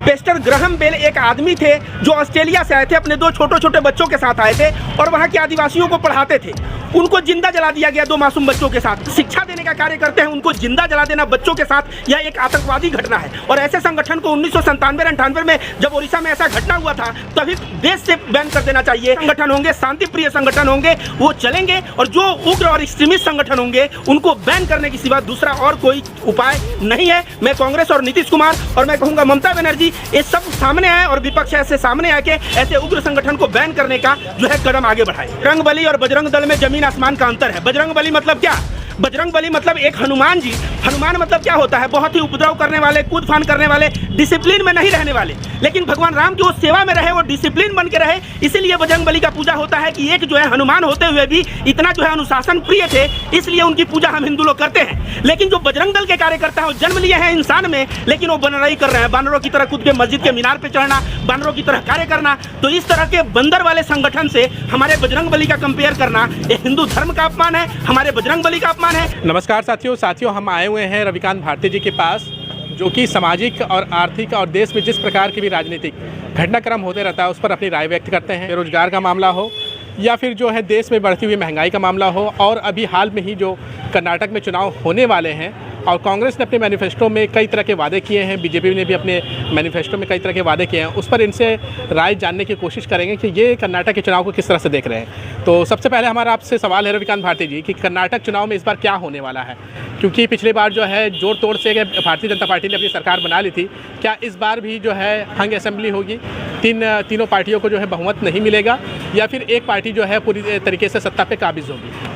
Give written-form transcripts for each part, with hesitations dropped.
Pasteur Graham bell एक आदमी थे जो ऑस्ट्रेलिया से आए थे, अपने दो छोटे छोटे बच्चों के साथ आए थे और वहाँ के आदिवासियों को पढ़ाते थे। उनको जिंदा जला दिया गया, दो मासूम बच्चों के साथ। शिक्षा देने का कार्य करते हैं, उनको जिंदा जला देना बच्चों के साथ, यह एक आतंकवादी घटना है। और ऐसे संगठन को 1997-98 में जब ओडिशा में ऐसा घटना हुआ था तभी देश से बैन कर देना चाहिए। संगठन होंगे, शांति प्रिय संगठन होंगे, वो चलेंगे, और जो उग्र और एक्सट्रीमिस्ट संगठन होंगे उनको बैन करने के सिवा दूसरा और कोई उपाय नहीं है। मैं कांग्रेस और नीतीश कुमार और मैं कहूँगा ममता बनर्जी, ये सब सामने आए और विपक्ष ऐसे सामने आके ऐसे उग्र संगठन को बैन करने का जो है कदम आगे बढ़ाए। बजरंग बली और बजरंग दल में जमीन आसमान का अंतर है। बजरंग बली मतलब क्या? बजरंग बली मतलब एक हनुमान जी। हनुमान मतलब क्या होता है? बहुत ही उपद्रव करने वाले, कूद फान करने वाले, डिसिप्लिन में नहीं रहने वाले। लेकिन भगवान राम की वो सेवा में रहे, वो डिसिप्लिन बन के रहे, इसीलिए बजरंग बली का पूजा होता है कि एक जो है हनुमान होते हुए भी इतना जो है अनुशासन प्रिय थे, इसलिए उनकी पूजा हम हिंदू लोग करते हैं। लेकिन जो बजरंग दल के कार्यकर्ता हैं, वो जन्म लिए हैं इंसान में, लेकिन वो बनराई कर रहे हैं, बानरों की तरह कूद के मस्जिद के मीनार पे चढ़ना, बानरों की तरह कार्य करना। तो इस तरह के बंदर वाले संगठन से हमारे बजरंग बली का कंपेयर करना ये हिंदू धर्म का अपमान है, हमारे बजरंग बली का अपमान है। नमस्कार साथियों, हम आए हुए हैं रविकांत भारती जी के पास, जो कि सामाजिक और आर्थिक और देश में जिस प्रकार की भी राजनीतिक घटनाक्रम होते रहता है उस पर अपनी राय व्यक्त करते हैं। बेरोजगार का मामला हो या फिर जो है देश में बढ़ती हुई महंगाई का मामला हो, और अभी हाल में ही जो कर्नाटक में चुनाव होने वाले हैं और कांग्रेस ने अपने मैनिफेस्टो में कई तरह के वादे किए हैं, बीजेपी ने भी अपने मैनिफेस्टो में कई तरह के वादे किए हैं, उस पर इनसे राय जानने की कोशिश करेंगे कि ये कर्नाटक के चुनाव को किस तरह से देख रहे हैं। तो सबसे पहले हमारा आपसे सवाल है रविकांत भारती जी कि कर्नाटक चुनाव में इस बार क्या होने वाला है, क्योंकि पिछली बार जो है जोड़ तोड़ से भारतीय जनता पार्टी ने अपनी सरकार बना ली थी। क्या इस बार भी जो है हंग असेंबली होगी, तीनों पार्टियों को जो है बहुमत नहीं मिलेगा, या फिर एक पार्टी जो है पूरी तरीके से सत्ता पे काबिज होगी?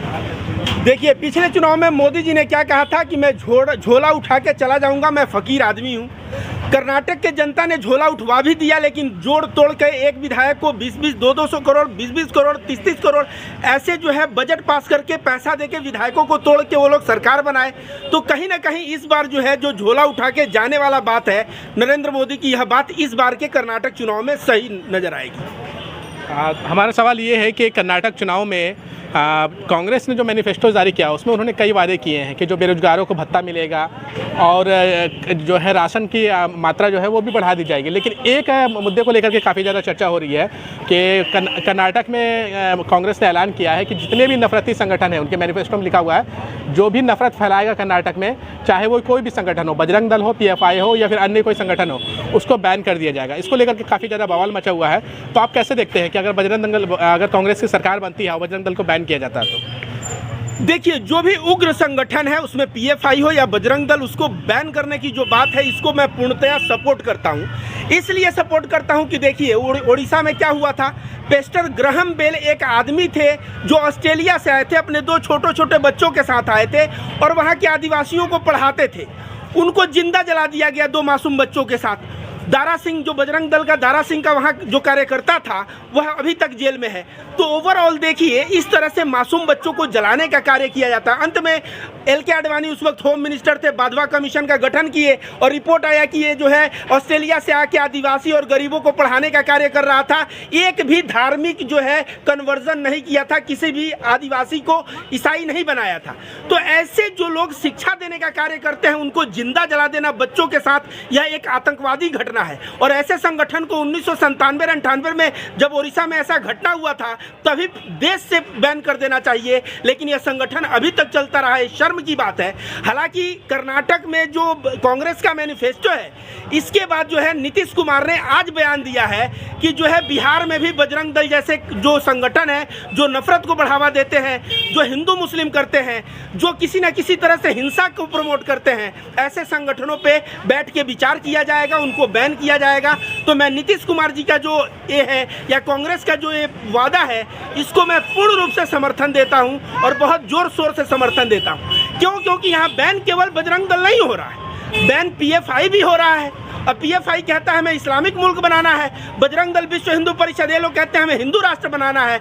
देखिए, पिछले चुनाव में मोदी जी ने क्या कहा था कि मैं झोला उठा के चला जाऊंगा, मैं फकीर आदमी हूं। कर्नाटक के जनता ने झोला उठवा भी दिया, लेकिन जोड़ तोड़ के एक विधायक को 20-20, 200 करोड़, 20-20 करोड़, 30-30 करोड़ ऐसे जो है बजट पास करके पैसा देके विधायकों को तोड़ के वो लोग सरकार बनाए। तो कहीं ना कहीं इस बार जो है जो झोला उठा के जाने वाला बात है नरेंद्र मोदी की, यह बात इस बार के कर्नाटक चुनाव में सही नजर आएगी। हमारा सवाल ये है कि कर्नाटक चुनाव में कांग्रेस ने जो मैनिफेस्टो जारी किया उसमें उन्होंने कई वादे किए हैं कि जो बेरोजगारों को भत्ता मिलेगा और जो है राशन की मात्रा जो है वो भी बढ़ा दी जाएगी। लेकिन एक मुद्दे को लेकर के काफ़ी ज़्यादा चर्चा हो रही है कि कर्नाटक में कांग्रेस ने ऐलान किया है कि जितने भी नफरती संगठन हैं, उनके मैनिफेस्टो में लिखा हुआ है, जो भी नफरत फैलाएगा कर्नाटक में, चाहे वो कोई भी संगठन हो, बजरंग दल हो, PFI हो या फिर अन्य कोई संगठन हो, उसको बैन कर दिया जाएगा। इसको लेकर के काफ़ी ज़्यादा बवाल मचा हुआ है। तो आप कैसे देखते हैं कि अगर कांग्रेस की सरकार बनती है और बजरंग दल को बैन किया जाता है तो? देखिए, जो भी उग्र संगठन है उसमें PFI हो या बजरंग दल, उसको बैन करने की जो बात है इसको मैं पूर्णतया सपोर्ट करता हूं। इसलिए सपोर्ट करता हूं कि देखिए ओडिशा में क्या हुआ था। पेस्टर ग्राहम बेल एक आदमी थे जो ऑस्ट्रेलिया से आए थे, अपने दो छोटे छोटे बच्चों के साथ आए थे और वहाँ के आदिवासियों को पढ़ाते थे। उनको जिंदा जला दिया गया, दो मासूम बच्चों के साथ। दारा सिंह, जो बजरंग दल का दारा सिंह का वहाँ जो कार्यकर्ता था, वह अभी तक जेल में है। तो ओवरऑल देखिए, इस तरह से मासूम बच्चों को जलाने का कार्य किया जाता है। अंत में LK आडवाणी उस वक्त होम मिनिस्टर थे, बाजवा कमीशन का गठन किए और रिपोर्ट आया कि ये जो है ऑस्ट्रेलिया से आके आदिवासी और गरीबों को पढ़ाने का कार्य कर रहा था। एक भी धार्मिक जो है कन्वर्जन नहीं किया था, किसी भी आदिवासी को ईसाई नहीं बनाया था। तो ऐसे जो लोग शिक्षा देने का कार्य करते हैं, उनको जिंदा जला देना बच्चों के साथ, यह एक आतंकवादी घटना है। और ऐसे संगठन को 1997-98 में जब ओडिशा में ऐसा घटना हुआ था तभी देश से बैन कर देना चाहिए, लेकिन यह संगठन अभी तक चलता रहा है। शर्म की बात है। हालांकि कर्नाटक में जो कांग्रेस का मैनिफेस्टो है, इसके बाद जो है नीतीश कुमार ने आज बयान दिया है कि जो है बिहार में भी बजरंग दल जैसे जो संगठन है, जो नफरत को बढ़ावा देते हैं, जो हिंदू मुस्लिम करते हैं, जो किसी न किसी तरह से हिंसा को प्रमोट करते हैं, ऐसे संगठनों पे बैठ के विचार किया जाएगा, उनको बैन किया जाएगा। तो मैं नीतीश कुमार जी का जो ये है या कांग्रेस का जो ये वादा है, इसको मैं पूर्ण रूप से समर्थन देता हूं और बहुत जोर शोर से समर्थन देता हूं। क्यों? क्योंकि यहाँ बैन केवल बजरंग दल नहीं हो रहा है, बैन PFI भी हो रहा है। अब PFI कहता है हमें इस्लामिक मुल्क बनाना है, बजरंग दल विश्व हिंदू परिषद ये लोग कहते हैं हमें हिंदू राष्ट्र बनाना है।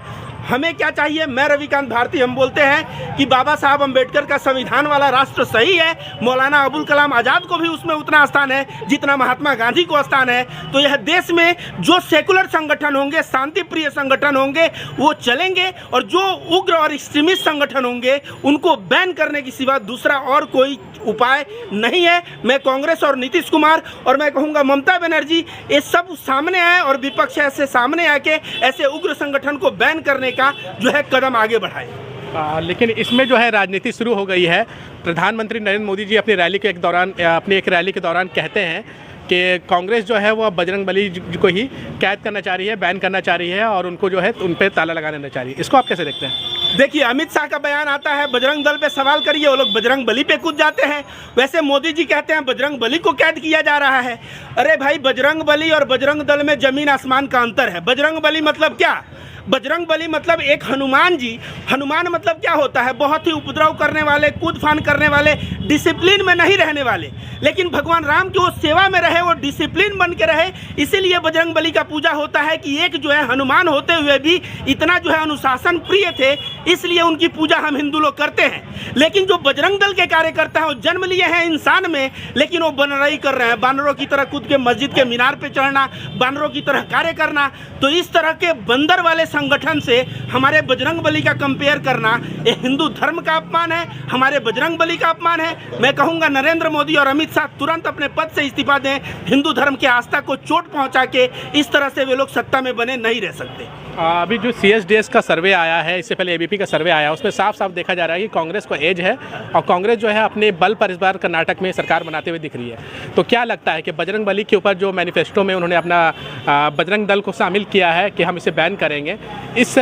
हमें क्या चाहिए? मैं रविकांत भारती, हम बोलते हैं कि बाबा साहब अम्बेडकर का संविधान वाला राष्ट्र सही है, मौलाना अबुल कलाम आज़ाद को भी उसमें उतना स्थान है जितना महात्मा गांधी को स्थान है। तो यह देश में जो सेकुलर संगठन होंगे, शांति प्रिय संगठन होंगे, वो चलेंगे, और जो उग्र और एक्सट्रीमिस्ट संगठन होंगे उनको बैन करने की सिवा दूसरा और कोई उपाय नहीं है। मैं कांग्रेस और नीतीश कुमार और मैं कहूँगा ममता बनर्जी, ये सब सामने आए और विपक्ष ऐसे सामने आके ऐसे उग्र संगठन को बैन करने का जो है कदम आगे बढ़ाए। लेकिन इसमें जो है राजनीति शुरू हो गई है। प्रधानमंत्री नरेंद्र मोदी जी अपनी अपनी एक रैली के दौरान कहते हैं कि कांग्रेस जो है वो बजरंगबली को ही कैद करना चाह रही है, बैन करना चाह रही है और उनको जो है उन पर ताला लगा देना चाह रही है। इसको आप कैसे देखते हैं? देखिए, अमित शाह का बयान आता है बजरंग दल पे सवाल करिए, वो लोग बजरंग बली पे कूद जाते हैं। वैसे मोदी जी कहते हैं बजरंग बली को कैद किया जा रहा है। अरे भाई, बजरंग बली और बजरंग दल में जमीन आसमान का अंतर है। बजरंग बली मतलब क्या? बजरंग बली मतलब एक हनुमान जी। हनुमान मतलब क्या होता है? बहुत ही उपद्रव करने वाले, कूद फान करने वाले, डिसिप्लिन में नहीं रहने वाले। लेकिन भगवान राम की वो सेवा में रहे, वो डिसिप्लिन बन के रहे, इसीलिए बजरंग बली का पूजा होता है कि एक जो है हनुमान होते हुए भी इतना जो है अनुशासन प्रिय थे, इसलिए उनकी पूजा हम हिंदू लोग करते हैं। लेकिन जो बजरंग दल के कार्यकर्ता हैं वो जन्म लिए हैं इंसान में, लेकिन वो बनराई कर रहे हैं, बानरों की तरह कूद के मस्जिद के मीनार पे चढ़ना, बानरों की तरह कार्य करना। तो इस तरह के बंदर वाले संगठन से हमारे बजरंग बली का कंपेयर करना ये हिंदू धर्म का अपमान है, हमारे बजरंग बली का अपमान है। मैं कहूँगा नरेंद्र मोदी और अमित शाह तुरंत अपने पद से इस्तीफा दें। हिंदू धर्म की आस्था को चोट पहुँचा के इस तरह से वे लोग सत्ता में बने नहीं रह सकते। अभी जो CSDS का सर्वे आया है, इससे पहले ABP का सर्वे आया, उसमें साफ साफ देखा जा रहा है कि कांग्रेस को एज है और कांग्रेस जो है अपने बल पर इस बार कर्नाटक में सरकार बनाते हुए दिख रही है। तो क्या लगता है कि बजरंग बली के ऊपर जो मैनिफेस्टो में उन्होंने अपना बजरंग दल को शामिल किया है कि हम इसे बैन करेंगे, इस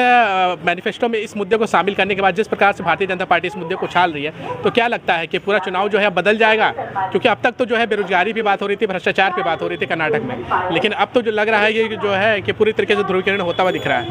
मैनिफेस्टो में इस मुद्दे को शामिल करने के बाद जिस प्रकार से भारतीय जनता पार्टी इस मुद्दे को उछाल रही है, तो क्या लगता है कि पूरा चुनाव जो है बदल जाएगा? क्योंकि अब तक तो जो है बेरोजगारी की बात हो रही थी, भ्रष्टाचार की बात हो रही थी कर्नाटक में, लेकिन अब तो जो लग रहा है ये जो है कि पूरी तरीके से ध्रुवीकरण होता हुआ दिख रहा है।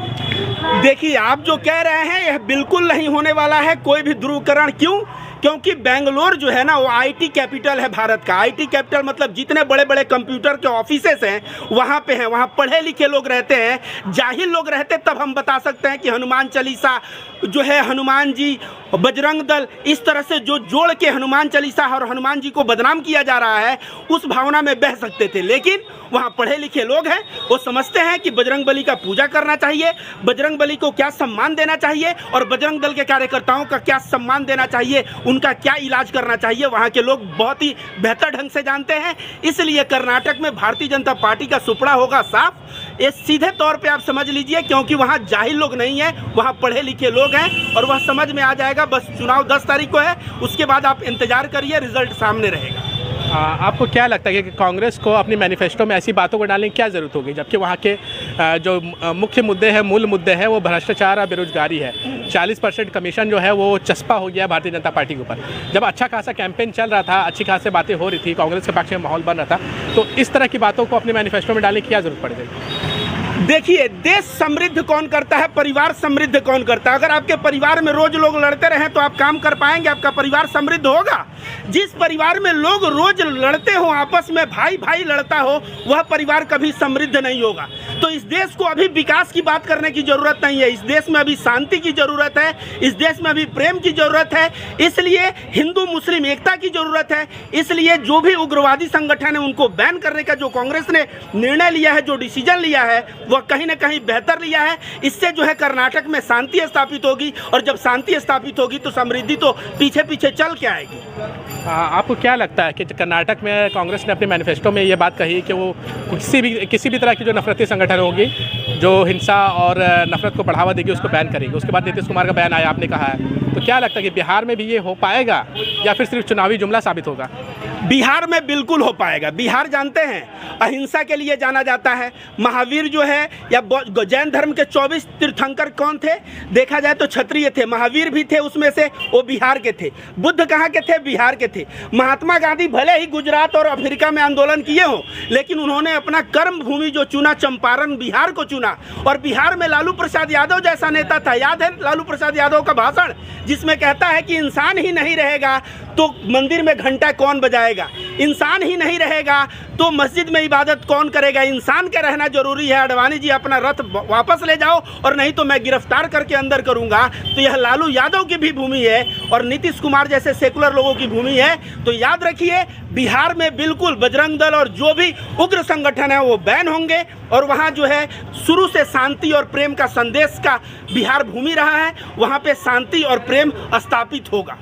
देखिए, आप जो कह रहे हैं यह बिल्कुल नहीं होने वाला है कोई भी ध्रुवीकरण। क्यों? क्योंकि बेंगलोर जो है ना वो IT कैपिटल है भारत का। IT कैपिटल मतलब जितने बड़े बड़े कंप्यूटर के ऑफिसेस हैं वहाँ पे हैं, वहाँ पढ़े लिखे लोग रहते हैं। जाहिल लोग रहते तब हम बता सकते हैं कि हनुमान चालीसा जो है, हनुमान जी, बजरंग दल, इस तरह से जो जोड़ के हनुमान चालीसा और हनुमान जी को बदनाम किया जा रहा है, उस भावना में बह सकते थे। लेकिन वहाँ पढ़े लिखे लोग हैं, वो समझते हैं कि बजरंग बली का पूजा करना चाहिए, बजरंग बली को क्या सम्मान देना चाहिए और बजरंग दल के कार्यकर्ताओं का क्या सम्मान देना चाहिए, उनका क्या इलाज करना चाहिए, वहाँ के लोग बहुत ही बेहतर ढंग से जानते हैं। इसलिए कर्नाटक में भारतीय जनता पार्टी का सुपड़ा होगा साफ। ये सीधे तौर पे आप समझ लीजिए, क्योंकि वहाँ जाहिल लोग नहीं हैं, वहाँ पढ़े लिखे लोग हैं और वह समझ में आ जाएगा। बस चुनाव 10 तारीख को है, उसके बाद आप इंतजार करिए, रिजल्ट सामने रहेगा। आपको क्या लगता है कि कांग्रेस को अपनी मैनिफेस्टो में ऐसी बातों को डालने की क्या ज़रूरत होगी, जबकि वहाँ के जो मुख्य मुद्दे हैं, मूल मुद्दे हैं, वो भ्रष्टाचार और बेरोजगारी है। 40% कमीशन जो है वो चस्पा हो गया भारतीय जनता पार्टी के ऊपर। जब अच्छा खासा कैंपेन चल रहा था, अच्छी खासी बातें हो रही थी, कांग्रेस के पक्ष में माहौल बन रहा था, तो इस तरह की बातों को अपने मैनिफेस्टो में डालने की क्या ज़रूरत पड़ जाएगी? देखिए, देश समृद्ध कौन करता है, परिवार समृद्ध कौन करता है। अगर आपके परिवार में रोज लोग लड़ते रहें तो आप काम कर पाएंगे, आपका परिवार समृद्ध होगा। जिस परिवार में लोग रोज लड़ते हो, आपस में भाई भाई लड़ता हो, वह परिवार कभी समृद्ध नहीं होगा। तो इस देश को अभी विकास की बात करने की जरूरत नहीं है, इस देश में अभी शांति की जरूरत है, इस देश में अभी प्रेम की जरूरत है, इसलिए हिंदू मुस्लिम एकता की जरूरत है। इसलिए जो भी उग्रवादी संगठन है उनको बैन करने का जो कांग्रेस ने निर्णय लिया है, जो डिसीजन लिया है, वह कहीं ना कहीं बेहतर लिया है। इससे जो है कर्नाटक में शांति स्थापित होगी, और जब शांति स्थापित होगी तो समृद्धि तो पीछे पीछे चल के आएगी। आपको क्या लगता है कि कर्नाटक में कांग्रेस ने अपने मैनिफेस्टो में ये बात कही कि वो किसी भी तरह की जो नफरती संगठन होगी, जो हिंसा और नफरत को बढ़ावा देगी, उसको बैन करेगी। उसके बाद नीतीश कुमार का बयान आया, आपने कहा है, तो क्या लगता है कि बिहार में भी ये हो पाएगा या फिर सिर्फ चुनावी जुमला साबित होगा? बिहार में बिल्कुल हो पाएगा। बिहार जानते हैं अहिंसा के लिए जाना जाता है। महावीर जो है या जैन धर्म के 24 तीर्थंकर कौन थे? देखा जाए तो क्षत्रिय थे, महावीर भी थे उसमें से, वो बिहार के थे। बुद्ध कहाँ के थे? बिहार के थे। महात्मा गांधी भले ही गुजरात और अफ्रीका में आंदोलन किए हों, लेकिन उन्होंने अपना कर्म भूमि जो चुना, चंपारण बिहार को चुना। और बिहार में लालू प्रसाद यादव जैसा नेता था, याद है लालू प्रसाद यादव का भाषण, जिसमें कहता है कि इंसान ही नहीं रहेगा तो मंदिर में घंटा कौन बजाएगा। इंसान ही नहीं रहेगा तो मस्जिद में इबादत कौन करेगा? इंसान के रहना जरूरी है। अडवाणी जी अपना रथ वापस ले जाओ और नहीं तो मैं गिरफ्तार करके अंदर करूंगा। तो यह लालू यादव की भी भूमि है और नीतीश कुमार जैसे सेकुलर लोगों की भूमि है। तो याद रखिए, बिहार में बिल्कुल बजरंग दल और जो भी उग्र संगठन है वो बैन होंगे और वहाँ जो है शुरू से शांति और प्रेम का संदेश का बिहार भूमि रहा है, वहाँ पे शांति और प्रेम स्थापित होगा।